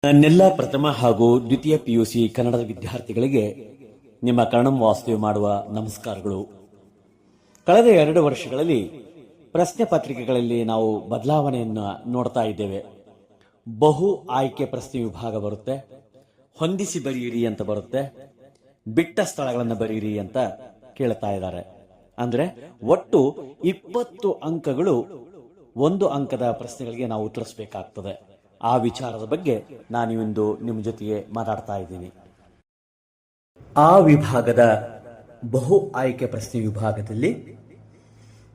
ನನ್ನೆಲ್ಲ ಪ್ರಥಮ ಹಾಗೂ ದ್ವಿತೀಯ ಪಿಯುಸಿ ಕನ್ನಡದ ವಿದ್ಯಾರ್ಥಿಗಳಿಗೆ ನಿಮ್ಮ ಕನ್ನಡಂ ವಾಸ್ತವ್ಯ ಮಾಡುವ ನಮಸ್ಕಾರಗಳು. ಕಳೆದ 2 ವರ್ಷಗಳಲ್ಲಿ ಪ್ರಶ್ನೆ ಪತ್ರಿಕೆಗಳಲ್ಲಿ ನಾವು ಬದಲಾವಣೆಯನ್ನು ನೋಡ್ತಾ ಇದ್ದೇವೆ. ಬಹು ಆಯ್ಕೆ ಪ್ರಶ್ನೆ ವಿಭಾಗ ಬರುತ್ತೆ, ಹೊಂದಿಸಿ ಬರೆಯಿರಿ ಅಂತ ಬರುತ್ತೆ, ಬಿಟ್ಟ ಸ್ಥಳಗಳನ್ನು ಬರೆಯಿರಿ ಅಂತ ಕೇಳ್ತಾ ಇದ್ದಾರೆ. ಅಂದ್ರೆ ಒಟ್ಟು 20 ಅಂಕಗಳು 1 ಅಂಕದ ಪ್ರಶ್ನೆಗಳಿಗೆ ನಾವು ಉತ್ತರಿಸಬೇಕಾಗ್ತದೆ. ಆ ವಿಚಾರದ ಬಗ್ಗೆ ನಾನಿಂದು ನಿಮ್ಮ ಜೊತೆಗೆ ಮಾತಾಡ್ತಾ ಇದ್ದೀನಿ. ಆ ವಿಭಾಗದ ಬಹು ಆಯ್ಕೆ ಪ್ರಶ್ನೆ ವಿಭಾಗದಲ್ಲಿ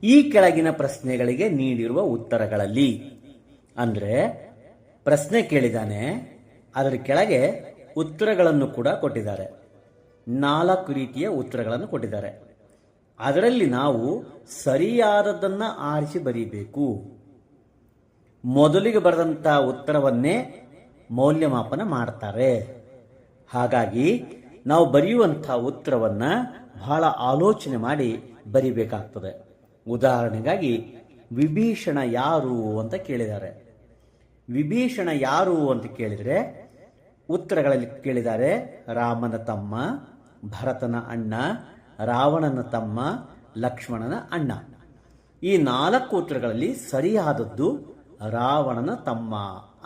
ಈ ಕೆಳಗಿನ ಪ್ರಶ್ನೆಗಳಿಗೆ ನೀಡಿರುವ ಉತ್ತರಗಳಲ್ಲಿ, ಅಂದ್ರೆ ಪ್ರಶ್ನೆ ಕೇಳಿದಾನೆ, ಅದರ ಕೆಳಗೆ ಉತ್ತರಗಳನ್ನು ಕೂಡ ಕೊಟ್ಟಿದ್ದಾರೆ. 4 ರೀತಿಯ ಉತ್ತರಗಳನ್ನು ಕೊಟ್ಟಿದ್ದಾರೆ. ಅದರಲ್ಲಿ ನಾವು ಸರಿಯಾದದನ್ನ ಆರಿಸಿ ಬರೀಬೇಕು. ಮೊದಲಿಗೆ ಬರೆದಂಥ ಉತ್ತರವನ್ನೇ ಮೌಲ್ಯಮಾಪನ ಮಾಡ್ತಾರೆ. ಹಾಗಾಗಿ ನಾವು ಬರೆಯುವಂಥ ಉತ್ತರವನ್ನ ಬಹಳ ಆಲೋಚನೆ ಮಾಡಿ ಬರಿಬೇಕಾಗ್ತದೆ. ಉದಾಹರಣೆಗಾಗಿ ವಿಭೀಷಣ ಯಾರು ಅಂತ ಕೇಳಿದ್ದಾರೆ. ವಿಭೀಷಣ ಯಾರು ಅಂತ ಕೇಳಿದರೆ ಉತ್ತರಗಳಲ್ಲಿ ಕೇಳಿದ್ದಾರೆ: ರಾಮನ ತಮ್ಮ, ಭರತನ ಅಣ್ಣ, ರಾವಣನ ತಮ್ಮ, ಲಕ್ಷ್ಮಣನ ಅಣ್ಣ. ಈ 4 ಉತ್ತರಗಳಲ್ಲಿ ಸರಿಯಾದದ್ದು ರಾವಣನ ತಮ್ಮ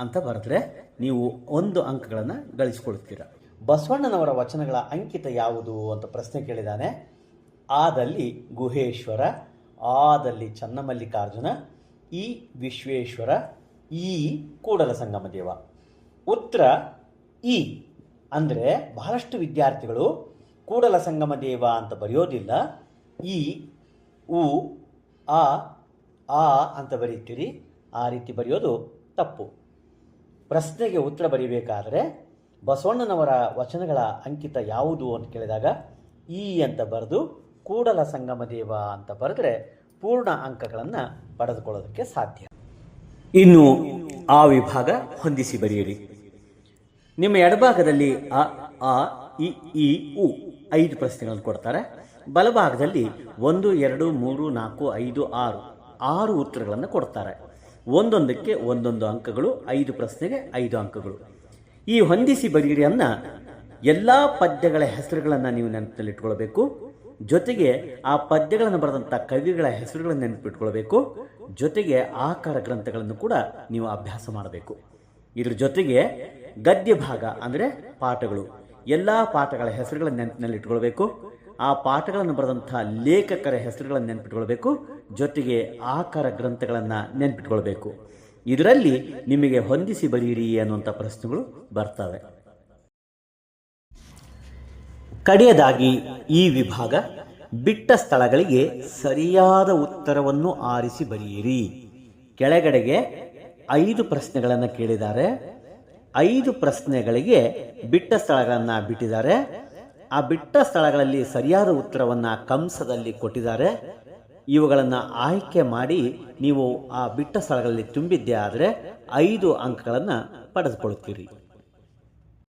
ಅಂತ ಬರೆದ್ರೆ ನೀವು 1 ಅಂಕಗಳನ್ನು ಗಳಿಸಿಕೊಳ್ತೀರ. ಬಸವಣ್ಣನವರ ವಚನಗಳ ಅಂಕಿತ ಯಾವುದು ಅಂತ ಪ್ರಶ್ನೆ ಕೇಳಿದಾನೆ. ಆದಲ್ಲಿ ಗುಹೇಶ್ವರ, ಆದಲ್ಲಿ ಚನ್ನಮಲ್ಲಿಕಾರ್ಜುನ, ಈ ವಿಶ್ವೇಶ್ವರ, ಈ ಕೂಡಲ ಸಂಗಮ ದೇವ. ಉತ್ತರ ಈ. ಅಂದರೆ ಬಹಳಷ್ಟು ವಿದ್ಯಾರ್ಥಿಗಳು ಕೂಡಲ ಸಂಗಮ ದೇವ ಅಂತ ಬರೆಯೋದಿಲ್ಲ, ಈ ಉ ಆ ಅಂತ ಬರೀತೀರಿ. ಆ ರೀತಿ ಬರೆಯೋದು ತಪ್ಪು. ಪ್ರಶ್ನೆಗೆ ಉತ್ತರ ಬರೀಬೇಕಾದರೆ ಬಸವಣ್ಣನವರ ವಚನಗಳ ಅಂಕಿತ ಯಾವುದು ಅಂತ ಕೇಳಿದಾಗ ಈ ಅಂತ ಬರೆದು ಕೂಡಲ ಸಂಗಮ ದೇವ ಅಂತ ಬರೆದ್ರೆ ಪೂರ್ಣ ಅಂಕಗಳನ್ನು ಪಡೆದುಕೊಳ್ಳೋದಕ್ಕೆ ಸಾಧ್ಯ. ಇನ್ನು ಆ ವಿಭಾಗ ಹೊಂದಿಸಿ ಬರೆಯಿರಿ. ನಿಮ್ಮ ಎಡಭಾಗದಲ್ಲಿ ಅ ಇ ಉ 5 ಪ್ರಶ್ನೆಗಳನ್ನು ಕೊಡ್ತಾರೆ. ಬಲಭಾಗದಲ್ಲಿ 1 2 3 4 5 6 ಉತ್ತರಗಳನ್ನು ಕೊಡ್ತಾರೆ. ಒಂದೊಂದಕ್ಕೆ 1 ಅಂಕಗಳು, 5 ಪ್ರಶ್ನೆಗೆ 5 ಅಂಕಗಳು. ಈ ಹೊಂದಿಸಿ ಬರೀರಿ ಅನ್ನ ಎಲ್ಲ ಪದ್ಯಗಳ ಹೆಸರುಗಳನ್ನು ನೀವು ನೆನಪಿನಲ್ಲಿಟ್ಕೊಳ್ಬೇಕು. ಜೊತೆಗೆ ಆ ಪದ್ಯಗಳನ್ನು ಬರೆದಂಥ ಕವಿಗಳ ಹೆಸರುಗಳನ್ನು ನೆನಪಿಟ್ಕೊಳ್ಬೇಕು. ಜೊತೆಗೆ ಆಕಾರ ಗ್ರಂಥಗಳನ್ನು ಕೂಡ ನೀವು ಅಭ್ಯಾಸ ಮಾಡಬೇಕು. ಇದ್ರ ಜೊತೆಗೆ ಗದ್ಯ ಭಾಗ ಅಂದರೆ ಪಾಠಗಳು, ಎಲ್ಲ ಪಾಠಗಳ ಹೆಸರುಗಳನ್ನು ನೆನಪಿನಲ್ಲಿಟ್ಕೊಳ್ಬೇಕು. ಆ ಪಾಠಗಳನ್ನು ಬರೆದಂಥ ಲೇಖಕರ ಹೆಸರುಗಳನ್ನು ನೆನಪಿಟ್ಕೊಳ್ಬೇಕು. ಜೊತೆಗೆ ಆಕಾರ ಗ್ರಂಥಗಳನ್ನು ನೆನಪಿಟ್ಕೊಳ್ಬೇಕು. ಇದರಲ್ಲಿ ನಿಮಗೆ ಹೊಂದಿಸಿ ಬರೀರಿ ಅನ್ನುವಂಥ ಪ್ರಶ್ನೆಗಳು ಬರ್ತವೆ. ಕಡೆಯದಾಗಿ ಈ ವಿಭಾಗ ಬಿಟ್ಟ ಸ್ಥಳಗಳಿಗೆ ಸರಿಯಾದ ಉತ್ತರವನ್ನು ಆರಿಸಿ ಬರೆಯಿರಿ. ಕೆಳಗಡೆಗೆ 5 ಪ್ರಶ್ನೆಗಳನ್ನು ಕೇಳಿದ್ದಾರೆ. 5 ಪ್ರಶ್ನೆಗಳಿಗೆ ಬಿಟ್ಟ ಸ್ಥಳಗಳನ್ನು ಬಿಟ್ಟಿದ್ದಾರೆ. ಆ ಬಿಟ್ಟ ಸ್ಥಳಗಳಲ್ಲಿ ಸರಿಯಾದ ಉತ್ತರವನ್ನು ಕಂಸದಲ್ಲಿ ಕೊಟ್ಟಿದ್ದಾರೆ. ಇವುಗಳನ್ನು ಆಯ್ಕೆ ಮಾಡಿ ನೀವು ಆ ಬಿಟ್ಟ ಸ್ಥಳಗಳಲ್ಲಿ ತುಂಬಿದ್ದೇ ಆದರೆ 5 ಅಂಕಗಳನ್ನು ಪಡೆದುಕೊಳ್ಳುತ್ತೀರಿ.